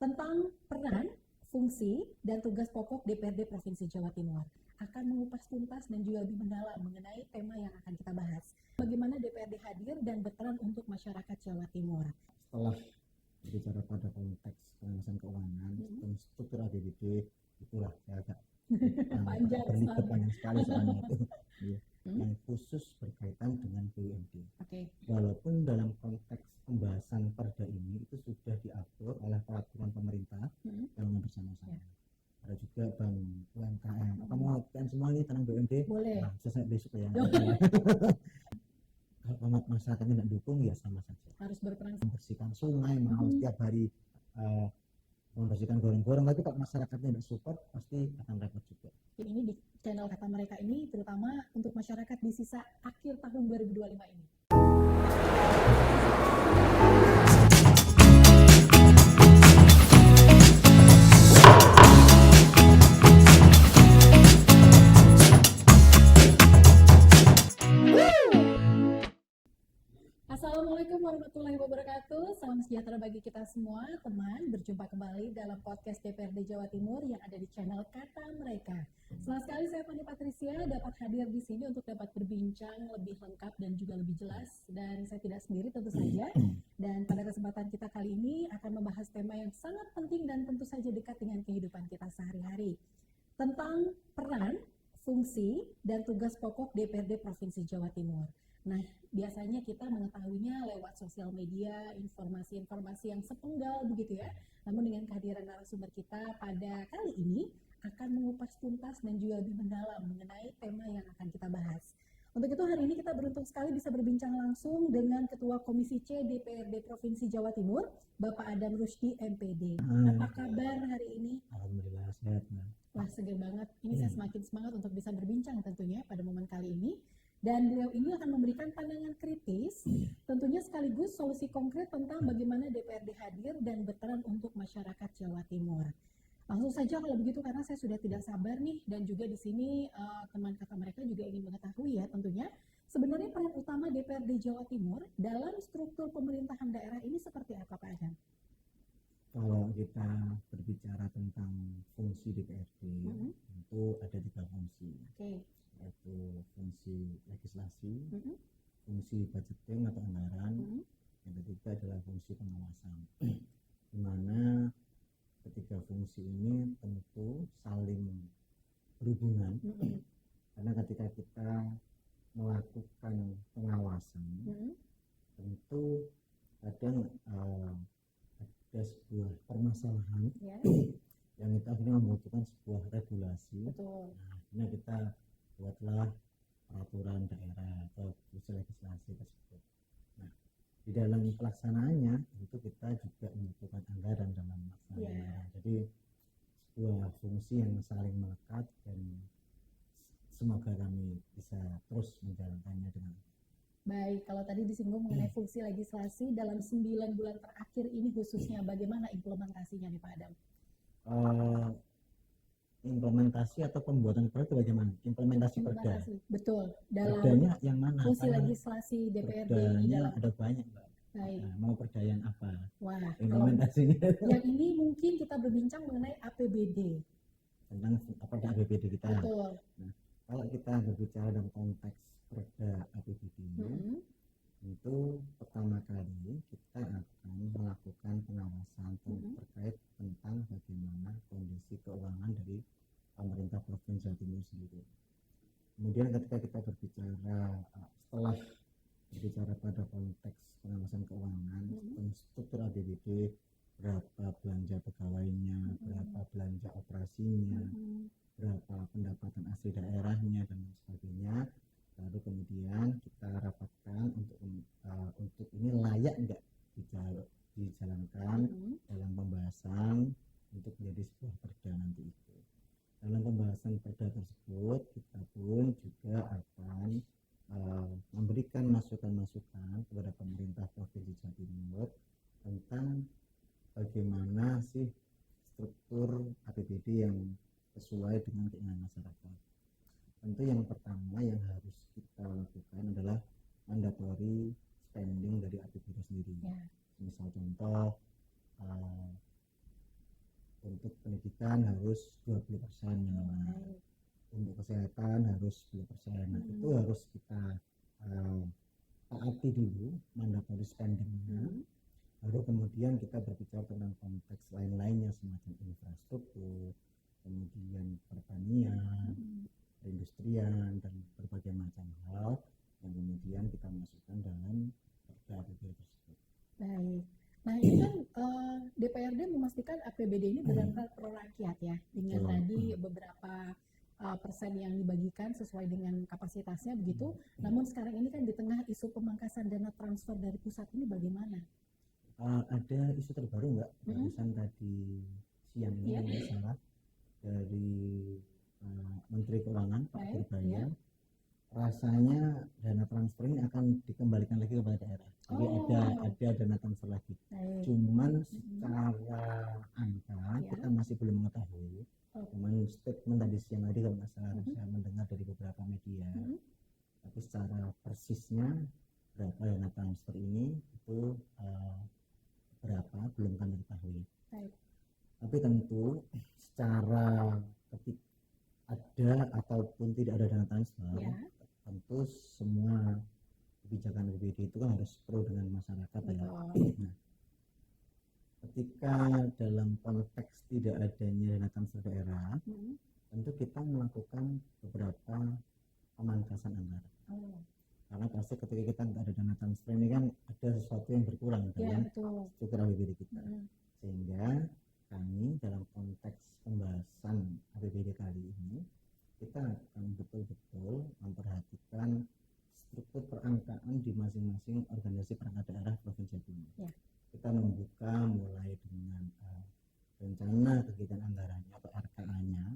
tentang peran, fungsi, dan tugas pokok DPRD Provinsi Jawa Timur. Akan mengupas tuntas dan juga lebih mendalam mengenai tema yang akan kita bahas. Bagaimana DPRD hadir dan berperan untuk masyarakat Jawa Timur. Setelah berbicara pada konteks pengawasan keuangan dan struktur APBD, itulah saya agak panjang sekali soalnya itu. Yang khusus berkaitan dengan BUMD. Walaupun dalam konteks pembahasan perda ini itu sudah diatur oleh peraturan pemerintah yang bersama-sama. Ada juga bank UMKM. Kamu kan semua ini tentang BUMD? Boleh. Nah, saya besok ya. Kalau masyarakat tidak dukung ya sama saja. Harus berperan. Membersihkan sungai, mau setiap hari membersihkan gorong-gorong, tapi kalau masyarakatnya tidak support pasti akan repot juga. Ini di channel Kata Mereka ini terutama untuk masyarakat di sisa akhir tahun 2025 ini. Assalamualaikum warahmatullahi wabarakatuh. Salam sejahtera bagi kita semua, teman. Berjumpa kembali dalam podcast DPRD Jawa Timur yang ada di channel Kata Mereka. Senang sekali saya Fani Patricia dapat hadir di sini untuk dapat berbincang lebih lengkap dan juga lebih jelas. Dan saya tidak sendiri tentu saja. Dan pada kesempatan kita kali ini akan membahas tema yang sangat penting dan tentu saja dekat dengan kehidupan kita sehari-hari. Tentang peran, fungsi, dan tugas pokok DPRD Provinsi Jawa Timur. Nah, biasanya kita mengetahuinya lewat sosial media, informasi-informasi yang sepenggal begitu ya. Namun dengan kehadiran narasumber kita pada kali ini akan mengupas tuntas dan juga lebih mendalam mengenai tema yang akan kita bahas. Untuk itu hari ini kita beruntung sekali bisa berbincang langsung dengan Ketua Komisi C DPRD Provinsi Jawa Timur, Bapak Adam Rusdi MPD. Apa kabar hari ini? Alhamdulillah sehat. Wah, segar banget. Ini saya semakin semangat untuk bisa berbincang tentunya pada momen kali ini. Dan beliau ini akan memberikan pandangan kritis, tentunya sekaligus solusi konkret tentang bagaimana DPRD hadir dan berperan untuk masyarakat Jawa Timur. Langsung saja kalau begitu, karena saya sudah tidak sabar nih, dan juga di sini teman Kata Mereka juga ingin mengetahui ya tentunya, sebenarnya peran utama DPRD Jawa Timur dalam struktur pemerintahan daerah ini seperti apa Pak Adam? Kalau kita berbicara tentang fungsi DPRD, itu ada 3 fungsi. Yaitu fungsi legislasi, fungsi budgeting atau anggaran, yang ketiga adalah fungsi pengawasan. Di mana ketiga fungsi ini tentu saling berhubungan, karena ketika kita melakukan pengawasan, tentu kadang ada sebuah permasalahan yang kita akhirnya membutuhkan sebuah regulasi. Nah, ini kita buatlah peraturan daerah atau fungsi legislasi tersebut. Nah, di dalam pelaksanaannya itu kita juga membutuhkan anggaran dalam pelaksanaannya. Jadi sebuah fungsi yang saling melekat, dan semoga kami bisa terus menjalankannya dengan baik. Kalau tadi disinggung mengenai fungsi legislasi dalam 9 bulan terakhir ini khususnya, bagaimana implementasinya nih Pak Adam? Implementasi atau pembuatan perda bagaimana? Implementasi perda. Betul. Dalam perdanya yang mana? Fungsi legislasi DPRD ini ada banyak, Mbak. Baik. Nah, mau perda yang apa? Wah, implementasinya. Yang ini mungkin kita berbincang mengenai APBD. Tentang apa APBD kita. Betul. Nah, kalau kita berbicara dalam konteks perda APBD ini, itu pertama kali kita akan melakukan pengawasan terkait tentang bagaimana kondisi keuangan dari pemerintah Provinsi Jawa Timur sendiri. Kemudian ketika kita berbicara setelah berbicara pada konteks pengawasan keuangan, struktur APBD, berapa belanja pegawainya, berapa belanja operasinya, berapa pendapatan asli daerahnya dan sebagainya. Lalu kemudian kita rapatkan untuk ini layak enggak dijalankan dalam pembahasan untuk menjadi sebuah perda nanti itu. Dalam pembahasan perda tersebut kita pun juga akan memberikan masukan-masukan kepada pemerintah Provinsi Jawa Timur tentang bagaimana sih struktur APBD yang sesuai dengan keinginan masyarakat. Tentu yang pertama yang harus kita lakukan adalah mandatory spending dari APBD sendiri. Misal contoh Untuk pendidikan harus 20% minimal. Untuk kesehatan harus 10%. Nah, itu harus kita taati dulu mandatory spendingnya. Lalu kemudian kita berbicara tentang konteks lain-lainnya semacam infrastruktur, kemudian pertanian, perindustrian, dan berbagai macam hal yang kemudian kita masukkan dalam perda APBD tersebut. Baik. Nah, ini kan DPRD memastikan APBD ini benar-benar pro rakyat ya, dengan tadi beberapa persen yang dibagikan sesuai dengan kapasitasnya begitu. Namun sekarang ini kan di tengah isu pemangkasan dana transfer dari pusat ini bagaimana? Ada isu terbaru nggak? Barusan tadi siang ini nggak salah dari Menteri Keuangan Pak Purbaya. Rasanya dana transfer ini akan dikembalikan lagi kepada daerah. Jadi ada dana transfer lagi. Cuman secara angka kita masih belum mengetahui. Cuman statement tadi siang tadi kalau nggak salah saya mendengar dari beberapa media. Tapi secara persisnya berapa dana transfer ini itu berapa belum kami ketahui. Tapi tentu secara ketika ada ataupun tidak ada dana transfer, tentu semua kebijakan APBD itu kan harus pro dengan masyarakat ya. Nah, ketika dalam konteks tidak adanya dana transfer daerah, tentu kita melakukan beberapa pemangkasan anggaran. Karena pasti ketika kita tidak ada dana transfer ini kan ada sesuatu yang berkurang dalam struktur APBD kita. Sehingga kami dalam konteks pembahasan APBD kali ini kita akan betul-betul memperhatikan struktur perangkaan di masing-masing organisasi perangkat daerah Provinsi Jawa Timur. Kita membuka mulai dengan rencana kegiatan anggarannya atau RKA-nya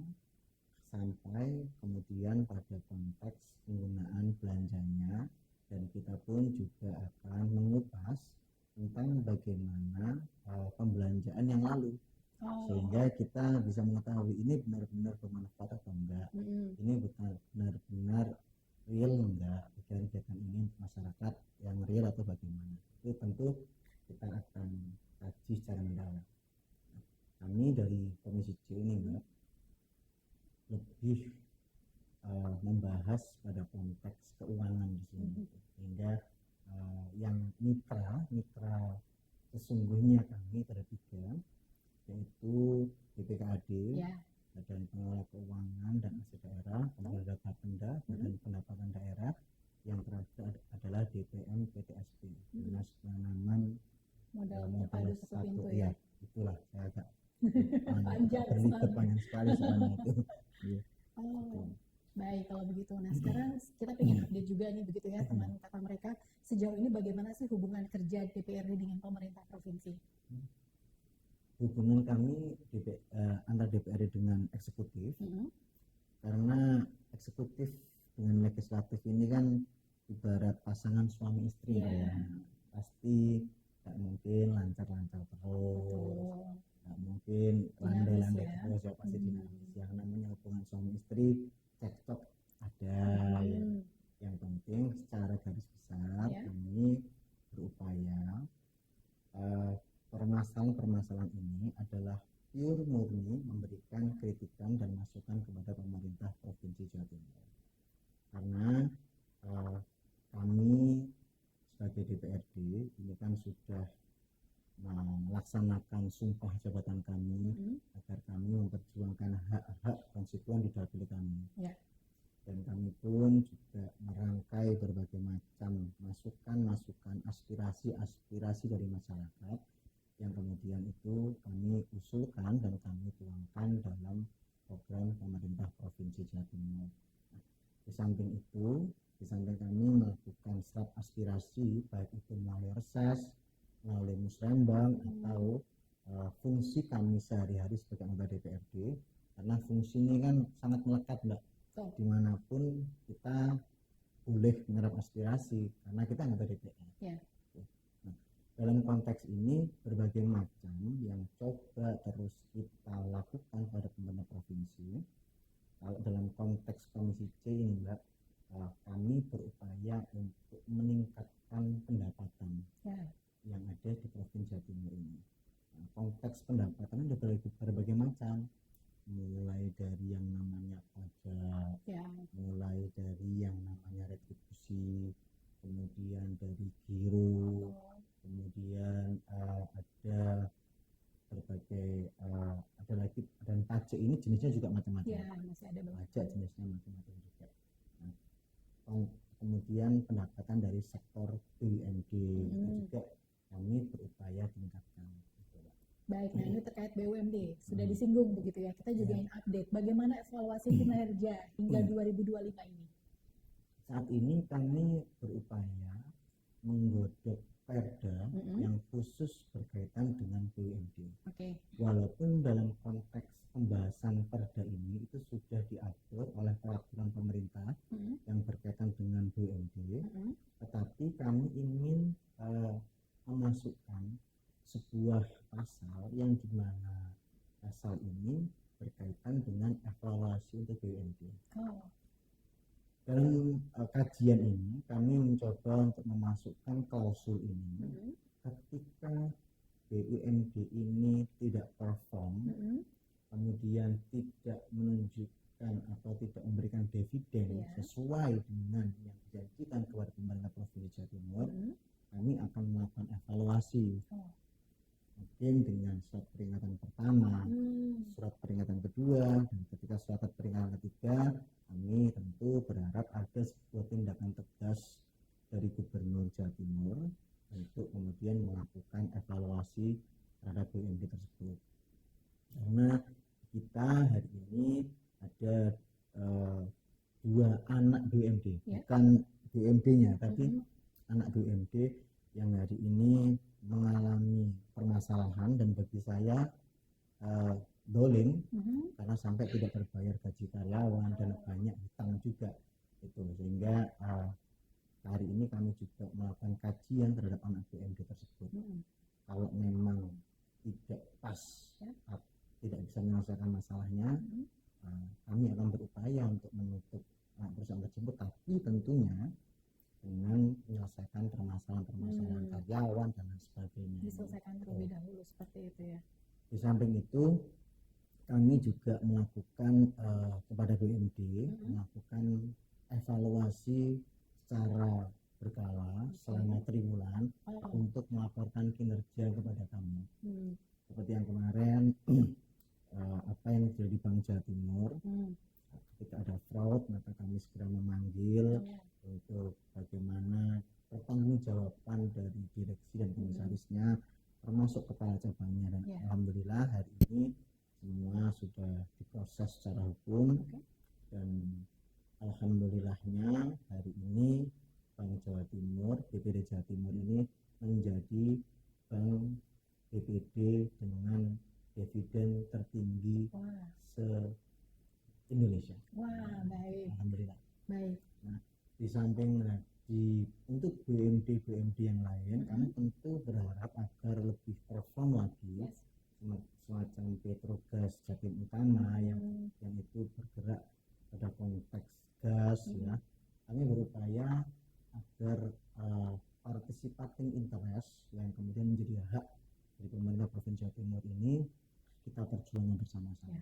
sampai kemudian pada konteks penggunaan belanjanya, dan kita pun juga akan mengupas tentang bagaimana pembelanjaan yang lalu. Sehingga kita bisa mengetahui ini benar-benar bermanfaat atau enggak, ini benar-benar real enggak, kegiatan ini masyarakat yang real atau bagaimana. Itu tentu kita akan kaji secara mendalam. Kami dari Komisi C ini Mbak lebih membahas pada konteks keuangan di sini, sehingga yang mitra sesungguhnya kami ada 3, yaitu BPKAD, Badan Pengelola Keuangan dan Aset Daerah, kemudian ada Bapenda, Badan Pendapatan Daerah, yang terakhir adalah DPM PTSP, Dinas Penanaman Modal Satu. Ya, itulah saya agak panjang sekali soalnya itu. Baik, kalau begitu. Nah, sekarang kita pengen update juga nih begitu ya, teman kata mereka, sejauh ini bagaimana sih hubungan kerja DPRD dengan pemerintah provinsi? Hubungan kami antara DPRD dengan eksekutif, karena eksekutif dengan legislatif ini kan ibarat pasangan suami istri ya, pasti nggak mungkin lancar-lancar terus, nggak mungkin landai-landai terus ya, pasti dinamis. Yang namanya hubungan suami istri cekcok ada ya. Yang penting secara garis besar kami berupaya permasalahan ini adalah pure murni memberikan kritikan dan masukan kepada pemerintah Provinsi Jawa Timur. Karena kami sebagai DPRD ini kan sudah melaksanakan sumpah jabatan kami agar kami memperjuangkan hak-hak konstituen di dapil kami. Dan kami pun juga merangkai berbagai macam masukan-masukan, aspirasi dari masyarakat yang kemudian itu kami usulkan dan kami tuangkan dalam program pemerintah Provinsi Jawa Timur. Di samping itu, di samping kami melakukan serap aspirasi baik itu melalui reses, melalui musrembang atau fungsi kami sehari-hari sebagai anggota DPRD, karena fungsi ini kan sangat melekat Mbak. Dimanapun kita boleh menyerap aspirasi karena kita anggota DPR. Nah, dalam konteks ini berbagai macam yang coba terus kita lakukan pada pemerintah provinsi. Kalau dalam konteks Komisi C ini Mbak, kami berupaya untuk meningkatkan pendapatan yang ada di Provinsi Jawa Timur ini. Nah, konteks pendapatan ada berbagai macam, mulai dari yang namanya pajak, mulai dari yang namanya retribusi, kemudian dari giro, kemudian ada berbagai dan pajak ini jenisnya juga macam-macam. Masih ada pajak jenisnya macam-macam juga. Nah, kemudian pendapatan dari sektor BUMD itu juga kami berupaya tingkatkan. Baik, nah ini terkait BUMD sudah disinggung begitu ya. Kita juga ingin update bagaimana evaluasi kinerja hingga 2025 ini. Saat ini kami berupaya menggodok perda yang khusus berkaitan dengan BUMD. Walaupun dalam konteks pembahasan perda ini itu sudah diatur oleh peraturan pemerintah yang berkaitan dengan BUMD, tetapi kami ingin memasukkan sebuah pasal yang dimana pasal ini berkaitan dengan evaluasi untuk BUMD. Dalam kajian ini kami mencoba untuk memasukkan klausul ini ketika BUMD ini tidak perform, kemudian tidak menunjukkan atau tidak memberikan dividen sesuai dengan yang dijanjikan kepada pemerintah Provinsi Jawa Timur, kami akan melakukan evaluasi. Mungkin dengan surat peringatan pertama, surat peringatan kedua, dan ketika surat peringatan ketiga, kami tentu berharap ada sebuah tindakan tegas dari Gubernur Jawa Timur untuk kemudian melakukan evaluasi terhadap BUMD tersebut. Karena kita hari ini ada 2 anak BUMD, bukan BUMD-nya, tapi anak BUMD yang hari ini mengalami permasalahan dan bagi saya dolim karena sampai tidak terbayar gaji karyawan dan banyak hutang juga itu, sehingga hari ini kami juga melakukan kajian terhadap anak BUMD tersebut. Kalau memang tidak pas, tidak bisa menyelesaikan masalahnya, kami akan berupaya untuk menutup perusahaan tersebut, tapi tentunya dengan menyelesaikan permasalahan karyawan dan lain sebagainya. Diselesaikan terlebih dahulu seperti itu ya. Di samping itu kami juga melakukan kepada BUMD melakukan evaluasi secara berkala selama 3 bulan untuk melaporkan kinerja kepada kami. Seperti yang kemarin apa yang terjadi di Bank Jawa Timur, ketika ada fraud maka kami segera memanggil untuk bagaimana pertanggungjawaban dari direksi dan komisarisnya termasuk kepala cabangnya, dan alhamdulillah hari ini semua sudah diproses secara hukum dan alhamdulillahnya hari ini Bank Jawa Timur, BPD Jawa Timur ini menjadi bank BPD dengan dividen tertinggi se-Indonesia. Baik. Alhamdulillah. Baik. Nah, di samping untuk BUMD yang lain, kami tentu berharap agar lebih perform lagi, semacam Petrogas Jatim Utama yang itu bergerak pada konteks gas ya. Kami berupaya agar participating interest yang kemudian menjadi hak dari pemerintah Provinsi Jawa Timur ini kita perjuangkan bersama-sama.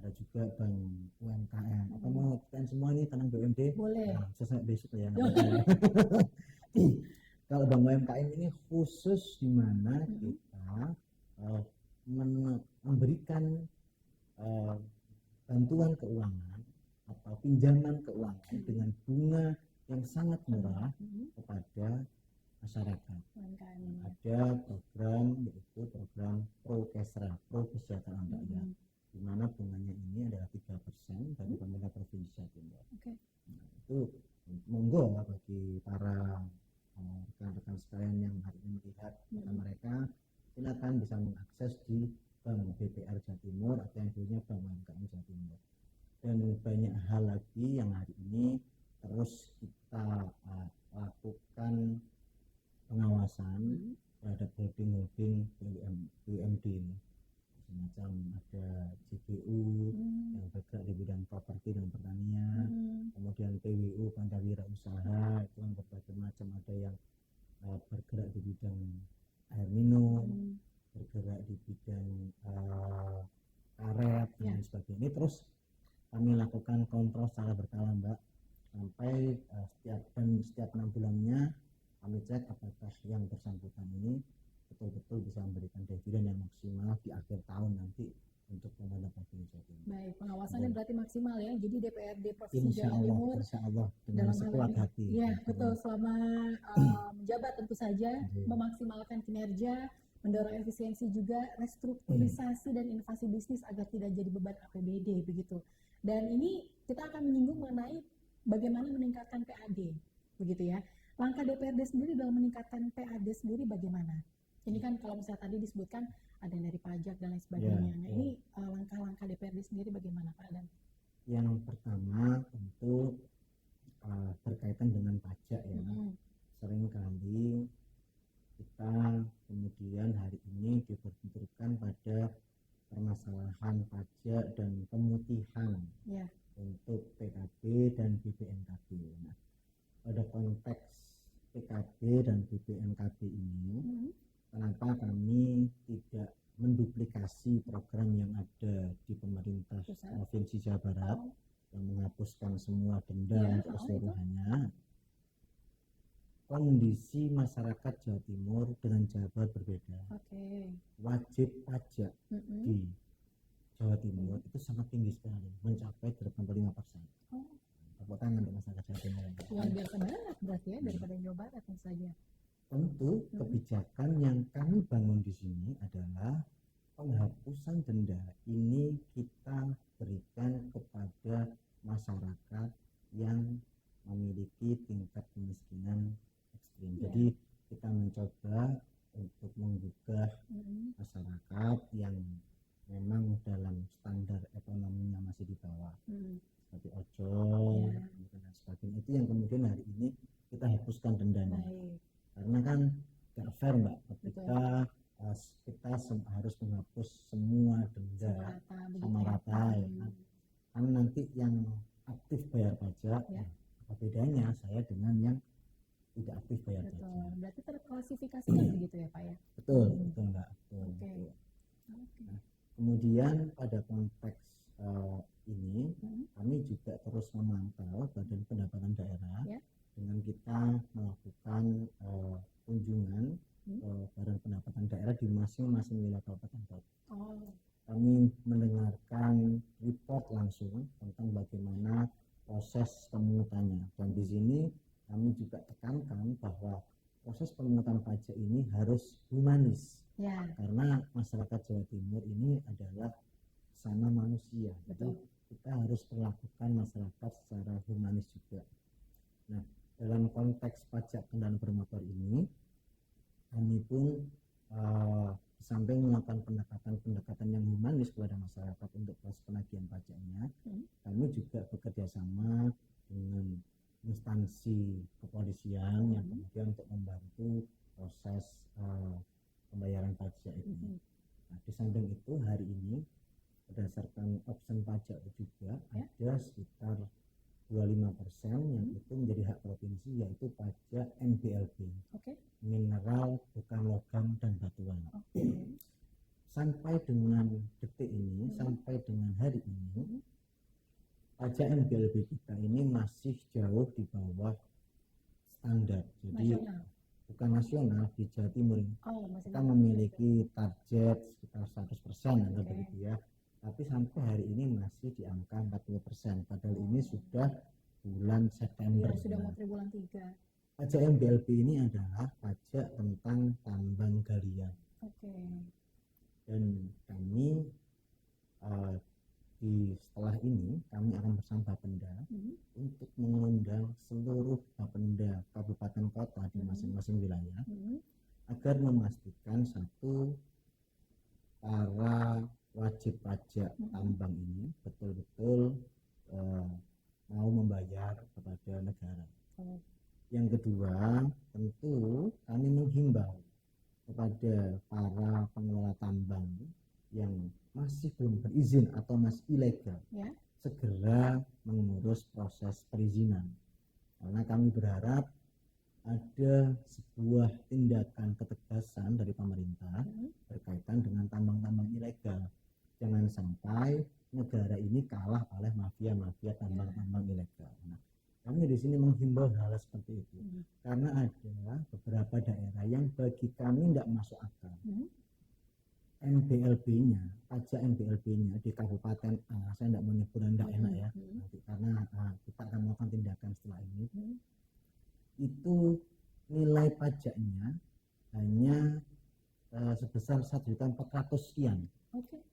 Ada juga bank UMKM. Apa mau kalian semua ini tentang BUMD? Boleh. Nah, saya besok ya. Kalau bank UMKM ini khusus di mana kita memberikan bantuan keuangan atau pinjaman keuangan dengan bunga yang sangat murah kepada masyarakat. Ada program yaitu program Pro Kesra, Pro Kesejahteraan Rakyat, di mana bunganya ini adalah 3% dari pemerintah Provinsi Jawa Timur. Nah, itu monggo bagi para rekan-rekan sekalian yang hari ini melihat mereka, silakan bisa mengakses di Bank BPR Jawa Timur atau yang dulunya Bank UMKM Jawa Timur. Dan banyak hal lagi yang hari ini terus kita lakukan pengawasan terhadap holding BUMD ini. Semacam ada JPU yang bergerak di bidang properti dan pertanian, kemudian PWU Pancawira Usaha itu yang berbagai macam, ada yang bergerak di bidang air minum, bergerak di bidang karet Ya. dan sebagainya. Ini terus kami lakukan kontrol secara berkala, Mbak, sampai setiap 6 bulannya kami cek apakah yang bersangkutan ini betul-betul bisa memberikan dividen yang maksimal di akhir tahun nanti untuk pemerintah Provinsi Jawa Timur. Baik, pengawasannya berarti maksimal ya. Jadi DPRD Provinsi Insya Jawa Allah, Timur insya Allah dengan dalam hal sekuat ini, hati. ya betul, selama menjabat tentu saja memaksimalkan kinerja, mendorong efisiensi juga, restrukturisasi dan inovasi bisnis agar tidak jadi beban APBD begitu. Dan ini kita akan menyinggung mengenai bagaimana meningkatkan PAD, begitu ya. Langkah DPRD sendiri dalam meningkatkan PAD sendiri bagaimana? Ini kan kalau misalnya tadi disebutkan ada dari pajak dan lain sebagainya. Nah, ini langkah-langkah DPRD sendiri bagaimana, Pak Adam? Yang pertama tentu berkaitan dengan pajak ya. Seringkali kita kemudian hari ini dibenturkan pada permasalahan pajak dan pemutihan untuk PKB dan BPNKB. Nah, pada konteks PKB dan BPNKB ini, kenapa kami tidak menduplikasi program yang ada di pemerintah Provinsi Jawa Barat yang menghapuskan semua denda untuk keseluruhannya? Kondisi masyarakat Jawa Timur dengan Jawa Barat berbeda. Wajib pajak di Jawa Timur itu sangat tinggi sekali, mencapai 85%. Tepuk tangan untuk masyarakat Jawa Timur. Luar biasa banget berarti ya daripada Jawa Barat tentu saja. Tentu kebijakan yang kami bangun di sini adalah penghapusan denda ini kita berikan kepada masyarakat yang memiliki tingkat kemiskinan ekstrim. Jadi kita mencoba untuk menggugah masyarakat yang memang dalam standar ekonominya masih di bawah, seperti ojol dan sebagainya. Itu yang kemudian hari ini kita hapuskan dendanya. Karena kan gak fair, Mbak, ketika kita harus menghapus semua denda sama rata ya. Kan nanti yang aktif bayar pajak, apa bedanya saya dengan yang tidak aktif bayar pajak? Berarti terklasifikasikan begitu ya, Pak ya? Betul, betul, Mbak. Betul. Nah, kemudian pada konteks ini kami juga terus memantau Badan Pendapatan Daerah dengan kita melakukan kunjungan Badan Pendapatan Daerah di masing-masing wilayah kabupaten kota. Kami mendengarkan report langsung tentang bagaimana proses pemungutannya, dan di sini kami juga tekankan bahwa proses pemungutan pajak ini harus humanis, karena masyarakat Jawa Timur ini adalah sesama manusia. Jadi kita harus perlakukan masyarakat secara humanis juga. Nah, dalam konteks pajak kendaraan bermotor ini, kami pun di samping melakukan pendekatan yang humanis kepada masyarakat untuk proses penagihan pajaknya, kami juga bekerja sama dengan instansi kepolisian yang kemudian untuk membantu proses pembayaran pajak ini. Nah, di samping itu hari ini berdasarkan option pajak juga ada sekitar 25% yang itu menjadi hak provinsi, yaitu pajak MBLB, mineral bukan logam dan batuan. Sampai dengan detik ini, sampai dengan hari ini, pajak MBLB kita ini masih jauh di bawah standar. Jadi bukan nasional, di Jawa Timur kita memiliki target sekitar 100% atau begitu ya. Tapi sampai hari ini masih di angka 40%. Padahal ini sudah bulan September. Sudah mau bulan 3. Pajak MBLB ini adalah pajak tentang tambang galian. Dan kami setelah ini kami akan bersama Bapenda untuk mengundang seluruh Bapenda kabupaten kota di masing-masing wilayah agar memastikan satu, para wajib pajak tambang ini betul-betul mau membayar kepada negara. Yang kedua, tentu kami menghimbau kepada para pengelola tambang yang masih belum berizin atau masih ilegal, segera mengurus proses perizinan. Karena kami berharap ada sebuah tindakan ketegasan dari pemerintah berkaitan dengan tambang-tambang ilegal. Jangan sampai negara ini kalah oleh mafia-mafia tambang-tambang ilegal. Nah, kami di sini menghimbau hal seperti itu karena ada beberapa daerah yang bagi kami tidak masuk akal. NBLB-nya, pajak NBLB-nya di Kabupaten A, saya tidak menyebut, tidak enak ya, nanti karena kita akan melakukan tindakan setelah ini. Itu nilai pajaknya hanya sebesar 1.400.000 sekian.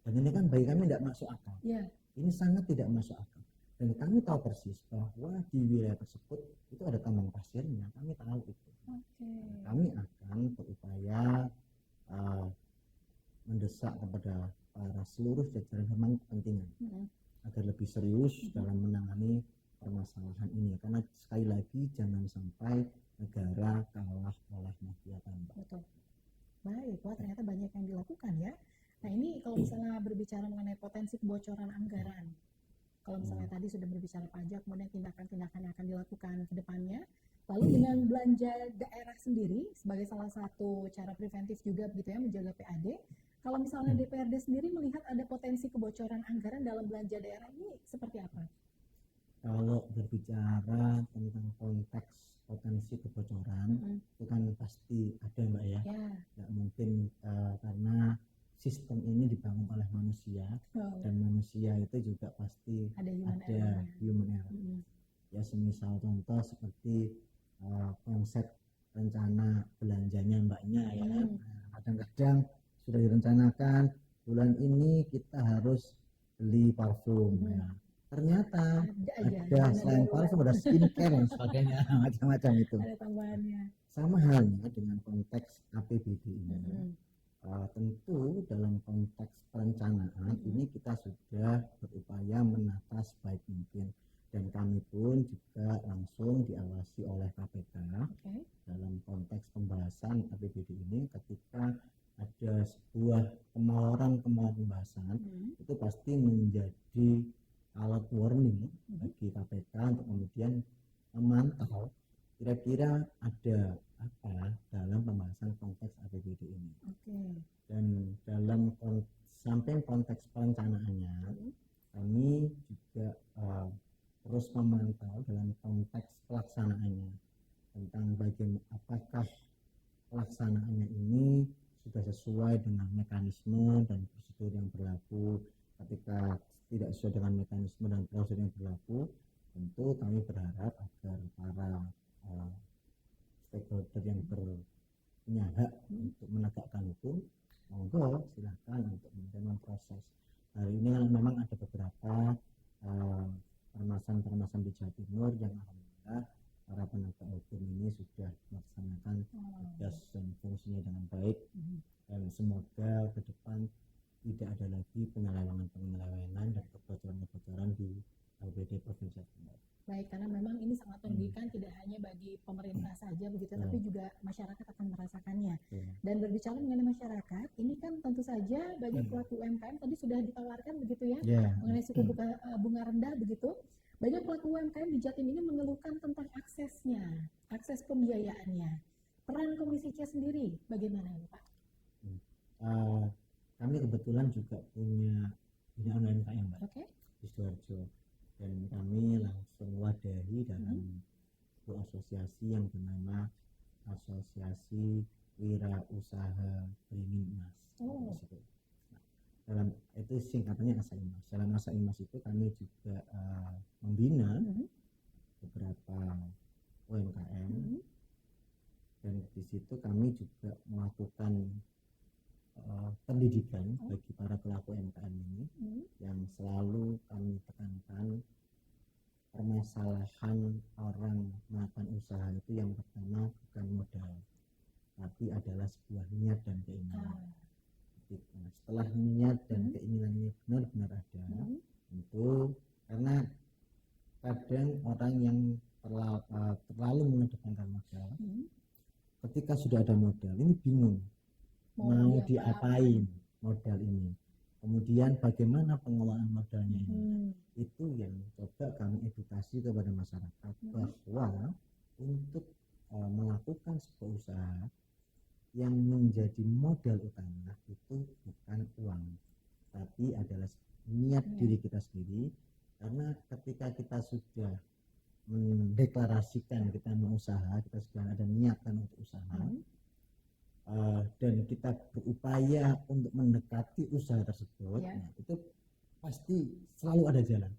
Dan ini kan bagi kami tidak masuk akal. Ini sangat tidak masuk akal. Dan kami tahu persis bahwa di wilayah tersebut itu ada tambang pasirnya. Kami tahu itu. Kami akan berupaya mendesak kepada para seluruh jajaran memang kepentingan agar lebih serius dalam menangani permasalahan ini, karena sekali lagi jangan sampai negara kalah oleh mafia tambang. Betul. Baik, wah ternyata banyak yang dilakukan ya. Nah ini kalau misalnya berbicara mengenai potensi kebocoran anggaran, kalau misalnya tadi sudah berbicara pajak, kemudian tindakan-tindakan yang akan dilakukan ke depannya, lalu dengan belanja daerah sendiri sebagai salah satu cara preventif juga begitu ya, menjaga PAD. Kalau misalnya DPRD sendiri melihat ada potensi kebocoran anggaran dalam belanja daerah ini seperti apa? Kalau berbicara tentang konteks potensi kebocoran, itu kan pasti ada Mbak ya. Nggak mungkin karena sistem ini dibangun oleh manusia dan manusia itu juga pasti ada human error. Ya semisal contoh seperti konsep rencana belanjanya Mbaknya ya, kadang-kadang sudah direncanakan bulan ini kita harus beli parfum ya. Ternyata ada selain parfum ada skincare dan sebagainya, macam-macam itu. Ada tambahannya. Sama halnya dengan konteks APBD ini. Tentu dalam konteks perencanaan ini kita sudah berupaya menata sebaik mungkin, dan kami pun juga langsung diawasi oleh KPK dalam konteks pembahasan APBD ini. Ketika ada sebuah kemaloran pembahasan, itu pasti menjadi alat warning bagi KPK untuk kemudian memantau kira-kira ada apa dalam pembahasan konteks APBD ini. Dan dalam samping konteks perencanaannya, kami juga terus memantau dalam konteks pelaksanaannya, tentang bagaimana apakah pelaksanaannya ini sudah sesuai dengan mekanisme dan prosedur yang berlaku. Ketika tidak sesuai dengan mekanisme dan prosedur yang berlaku, tentu kami berharap agar para stakeholder yang punya hak untuk menegakkan hukum, monggo silahkan untuk memproses. Hari ini memang ada beberapa permasalahan di Jawa Timur yang alhamdulillah para penegak hukum ini sudah melaksanakan tugas dan fungsinya dengan baik, dan semoga ke depan tidak ada lagi penyelewengan dan kebocoran di APBD Provinsi Jawa Timur. Baik, karena memang ini sangat merugikan tidak hanya bagi pemerintah saja begitu, tapi juga masyarakat akan merasakannya. Dan berbicara mengenai masyarakat, ini kan tentu saja bagi pelaku UMKM tadi sudah ditawarkan begitu ya, mengenai suku bunga rendah begitu. Banyak pelaku UMKM di Jatim ini mengeluhkan tentang aksesnya, akses pembiayaannya. Peran Komisi C sendiri bagaimana Pak? Kami kebetulan juga punya online UMKM Mbak, di Sidoarjo, dan kami langsung wadahi dalam sebuah asosiasi yang bernama Asosiasi Wirausaha Beringin Emas. Dalam itu singkatannya ASAIMAS. Dalam ASAIMAS itu kami juga membina beberapa UMKM, dan di situ kami juga melakukan pendidikan bagi para pelaku UMKM ini, yang selalu kami tekankan permasalahan orang melakukan usaha itu yang pertama bukan modal, tapi adalah sebuah niat dan keinginan. Setelah niat dan keinginannya benar-benar ada, tentu karena kadang orang yang terlalu mengedepankan modal, ketika sudah ada modal ini bingung mau diapain modal ini, kemudian bagaimana pengelolaan modalnya ini. Itu yang coba kami edukasi kepada masyarakat, bahwa untuk melakukan sebuah usaha yang menjadi modal utama itu bukan uang, tapi adalah niat diri kita sendiri. Karena ketika kita sudah mendeklarasikan kita mau usaha, kita sudah ada niatan untuk usaha, dan kita berupaya untuk mendekati usaha tersebut, nah, itu pasti selalu ada jalan.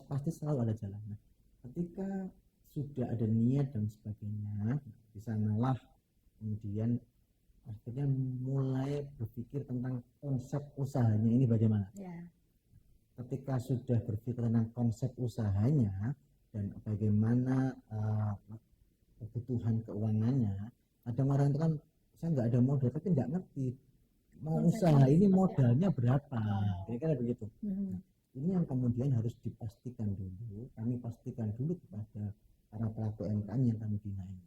Pasti selalu ada jalan. Nah, ketika sudah ada niat dan sebagainya, di sanalah kemudian akhirnya mulai berpikir tentang konsep usahanya ini bagaimana. Ketika sudah berpikir tentang konsep usahanya dan bagaimana kebutuhan keuangannya, ada orang itu kan, saya nggak ada modal tapi nggak ngerti mau usaha ini modalnya berapa, kira-kira begitu. Ini yang kemudian harus dipastikan dulu, kami pastikan dulu kepada para pelaku UMKM yang kami bina ini.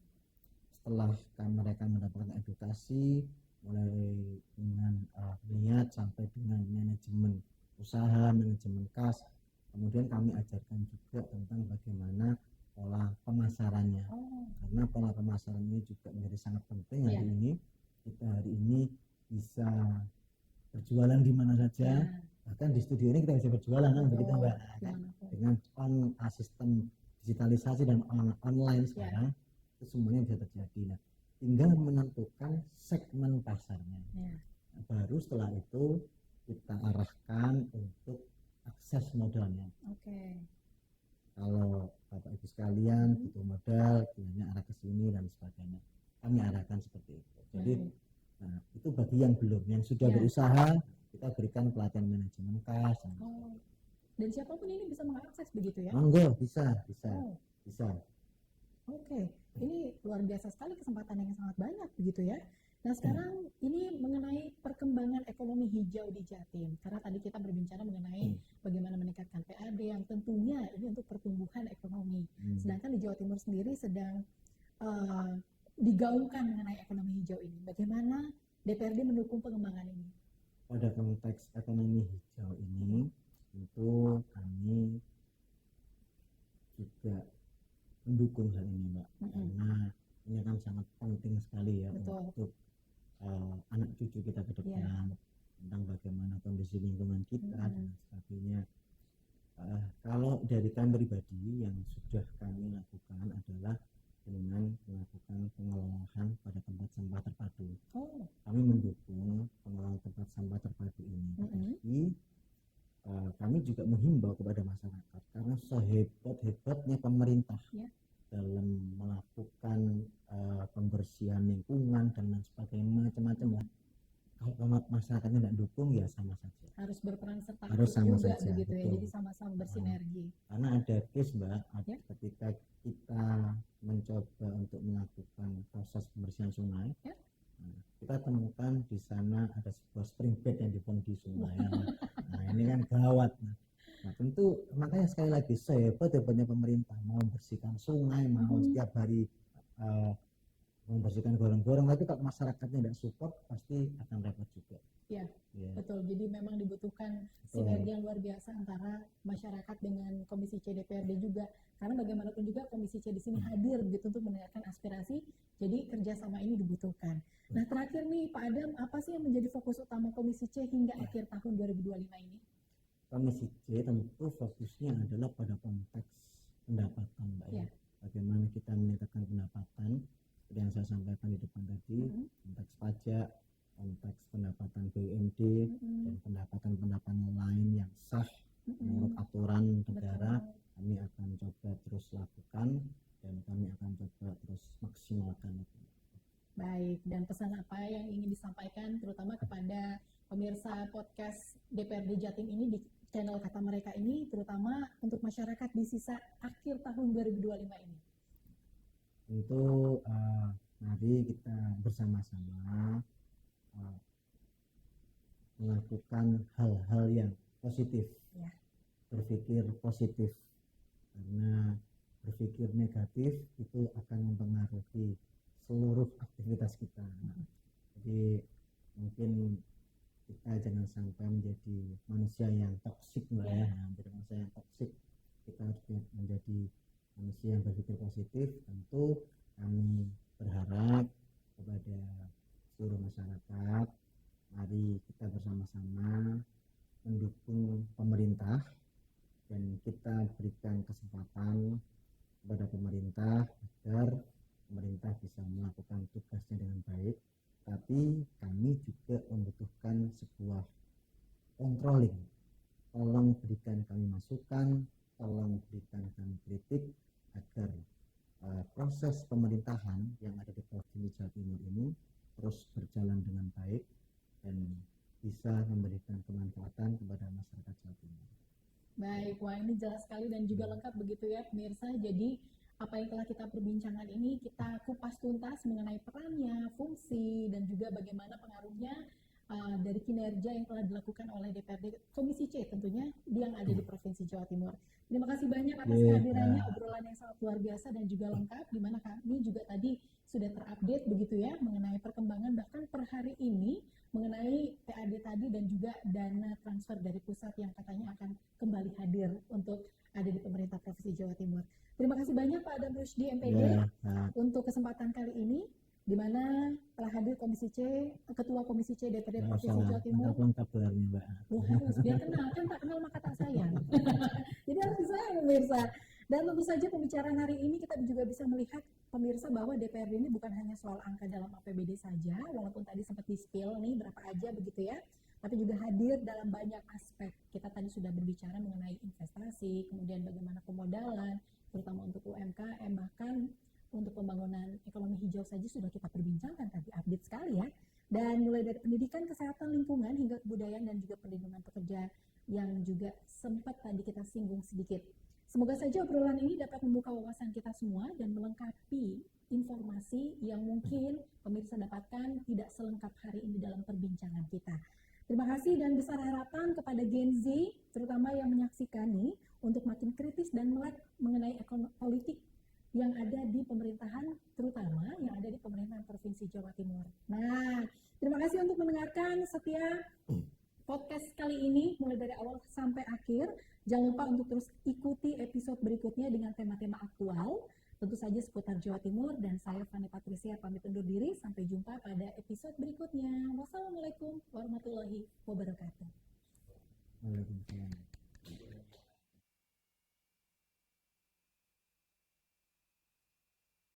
Setelah mereka mendapatkan edukasi mulai dengan niat sampai dengan manajemen usaha, manajemen kas, kemudian kami ajarkan juga tentang bagaimana pola pemasarannya, karena pola pemasaran ini juga menjadi sangat penting. Hari ini kita bisa berjualan di mana saja, bahkan di studio ini kita bisa berjualan kan begitu Mbak, dengan sistem digitalisasi dan online sekarang, itu semuanya bisa terjadi. Nah, tinggal menentukan segmen pasarnya. Nah, baru setelah itu kita arahkan untuk akses modalnya. Kalau Bapak Ibu sekalian butuh modal, bilangnya arah ke sini dan sebagainya, kami arahkan seperti itu. Jadi nah, itu bagi yang belum, yang sudah berusaha, kita berikan pelatihan manajemen kas. Dan siapapun ini bisa mengakses begitu ya? Monggo, bisa. Ini luar biasa sekali, kesempatan yang sangat banyak begitu ya. Nah sekarang ini mengenai perkembangan ekonomi hijau di Jatim, karena tadi kita berbicara mengenai bagaimana meningkatkan PAD yang tentunya ini untuk pertumbuhan ekonomi. Sedangkan di Jawa Timur sendiri sedang digaungkan mengenai ekonomi hijau ini. Bagaimana DPRD mendukung pengembangan ini? Pada konteks ekonomi hijau ini, tentu kami juga mendukung hal ini Mbak, karena ini kan sangat penting sekali ya untuk anak cucu kita ke depan, tentang bagaimana kondisi lingkungan kita dan sebagainya. Kalau dari kami pribadi yang sudah kami lakukan adalah dengan melakukan pengolahan pada tempat sampah terpadu. Kami mendukung pengolahan tempat sampah terpadu ini, tapi kami juga menghimbau kepada masyarakat, karena sehebat-hebatnya pemerintah dalam melakukan pembersihan lingkungan dan lain sebagainya, macam-macam lah. Kalau masyarakatnya tidak dukung ya sama saja. Harus berperan serta harus sama juga saja, begitu ya. betul. Jadi sama-sama bersinergi. Karena ada case Mbak, ketika kita mencoba untuk melakukan proses pembersihan sungai, kita temukan di sana ada sebuah spring bed yang dibuang di sungai. Nah ini kan gawat. Nah tentu makanya sekali lagi sehebat-hebatnya pemerintah mau membersihkan sungai, mau setiap hari membersihkan gorong-gorong, tapi kalau masyarakatnya tidak support pasti akan repot juga. Betul. Jadi memang dibutuhkan sinergi yang luar biasa antara masyarakat dengan Komisi C DPRD juga. Karena bagaimanapun juga Komisi C di sini hadir gitu untuk mendengarkan aspirasi. Jadi kerjasama ini dibutuhkan. Nah terakhir nih Pak Adam, apa sih yang menjadi fokus utama Komisi C hingga akhir tahun 2025 ini? Komisi C tentu fokusnya adalah pada konteks pendapatan Mbak ya. Bagaimana kita meningkatkan pendapatan seperti yang saya sampaikan di depan tadi, konteks pajak, konteks pendapatan BUMD, dan pendapatan lain yang sah menurut aturan negara. Kami akan coba terus lakukan dan kami akan coba terus maksimalkan itu. Baik, dan pesan apa yang ingin disampaikan terutama kepada pemirsa podcast DPRD Jatim ini di channel Kata Mereka ini, terutama untuk masyarakat di sisa akhir tahun 2025 ini? Tentu mari kita bersama-sama melakukan hal-hal yang positif, berpikir positif, karena berpikir negatif itu akan mempengaruhi seluruh aktivitas kita. Jadi mungkin kita jangan sampai menjadi manusia yang toksik Mbak ya, menjadi manusia yang toksik. Kita harus menjadi manusia yang berpikir positif. Tentu mendukung pemerintah dan kita berikan kesempatan kepada pemerintah agar pemerintah bisa melakukan tugasnya dengan baik, tapi kami juga membutuhkan sebuah controlling. Tolong berikan kami masukan, tolong berikan kami kritik agar proses pemerintahan yang ada di Provinsi Jawa Timur ini terus berjalan dengan baik dan bisa memberikan kemanfaatan kepada masyarakat Jawa Timur. Baik, wah ini jelas sekali dan juga lengkap begitu ya pemirsa. Jadi apa yang telah kita perbincangkan ini kita kupas tuntas mengenai perannya, fungsi, dan juga bagaimana pengaruhnya dari kinerja yang telah dilakukan oleh DPRD Komisi C tentunya yang ada di Provinsi Jawa Timur. Terima kasih banyak atas kehadirannya, obrolan yang sangat luar biasa dan juga lengkap, di mana kami juga tadi sudah terupdate begitu ya mengenai perkembangan bahkan per hari ini mengenai PAD tadi dan juga dana transfer dari pusat yang katanya akan kembali hadir untuk ada di pemerintah Provinsi Jawa Timur. Terima kasih banyak Pak Adam Rusdi MPD untuk kesempatan kali ini, di mana telah hadir Ketua Komisi C DPRD Provinsi Jawa Timur. Lengkap kabarnya, Mbak. Harus biar kenal, kan tak kenal maka tak sayang. Jadi harus disayang pemirsa. Dan tentu saja pembicaraan hari ini kita juga bisa melihat pemirsa bahwa DPRD ini bukan hanya soal angka dalam APBD saja, walaupun tadi sempat di-spill nih berapa aja begitu ya, tapi juga hadir dalam banyak aspek. Kita tadi sudah berbicara mengenai investasi, kemudian bagaimana pemodalan, terutama untuk UMKM, bahkan untuk pembangunan ekonomi hijau saja sudah kita perbincangkan tadi, update sekali ya. Dan mulai dari pendidikan, kesehatan, lingkungan, hingga kebudayaan dan juga perlindungan pekerja yang juga sempat tadi kita singgung sedikit. Semoga saja obrolan ini dapat membuka wawasan kita semua dan melengkapi informasi yang mungkin pemirsa dapatkan tidak selengkap hari ini dalam perbincangan kita. Terima kasih dan besar harapan kepada Gen Z, terutama yang menyaksikan nih, untuk makin kritis dan melek mengenai politik yang ada di pemerintahan, terutama yang ada di pemerintahan Provinsi Jawa Timur. Nah, terima kasih untuk mendengarkan setia podcast kali ini mulai dari awal sampai akhir. Jangan lupa untuk terus ikuti episode berikutnya dengan tema-tema aktual, tentu saja seputar Jawa Timur, dan saya Fani Patricia pamit undur diri. Sampai jumpa pada episode berikutnya. Wassalamualaikum warahmatullahi wabarakatuh. Waalaikumsalam.